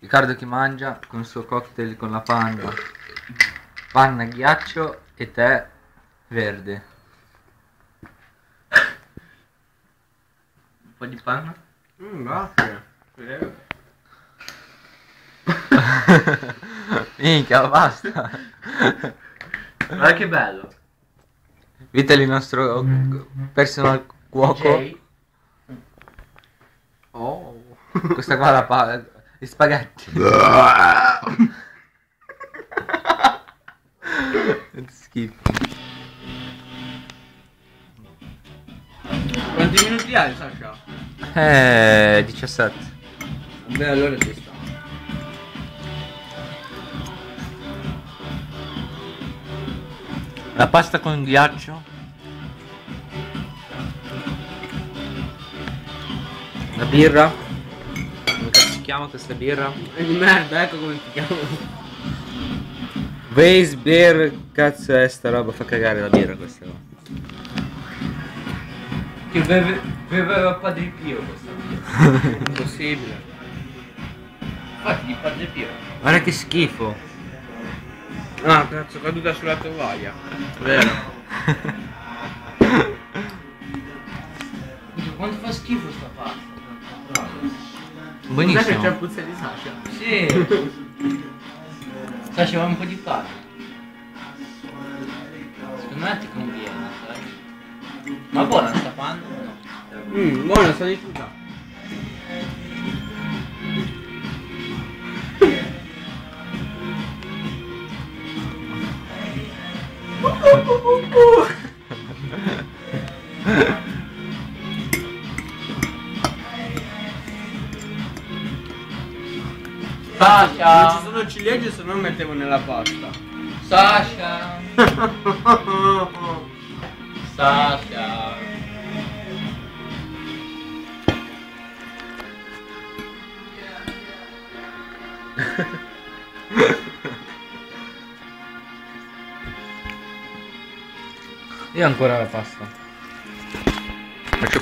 Riccardo che mangia con il suo cocktail con la panna. Panna, ghiaccio e tè verde. Un po' di panna? Grazie. Prego. Minchia, basta. Guarda che bello. Vitali il nostro personal cuoco. Jay. Oh. Questa qua la gli spaghetti. Schifo. Quanti minuti hai, Sasha? 17. Beh, allora ci sta. La pasta con ghiaccio. La birra. Come cazzo si chiama questa birra? Merda, ecco come si chiama. Weiss Beer, cazzo è sta roba, fa cagare la birra questa qua. Che beveva Padre Pio questa. Impossibile. Infatti di Padre Pio. Guarda che schifo. Ah, cazzo, caduta sulla tovaglia. Vero. Dico, quanto fa schifo sta pasta. Sai che c'è Buonissimo. puzza di Sasha? Sì. Faceva un po' di pasta. Secondo me ti conviene, sai? Ma buona sta panna o no? Buona, sta di tutta. Sasha! Non ci sono ciliegie se non mettevo nella pasta. Sasha! Sasha! Io ancora la pasta. Faccio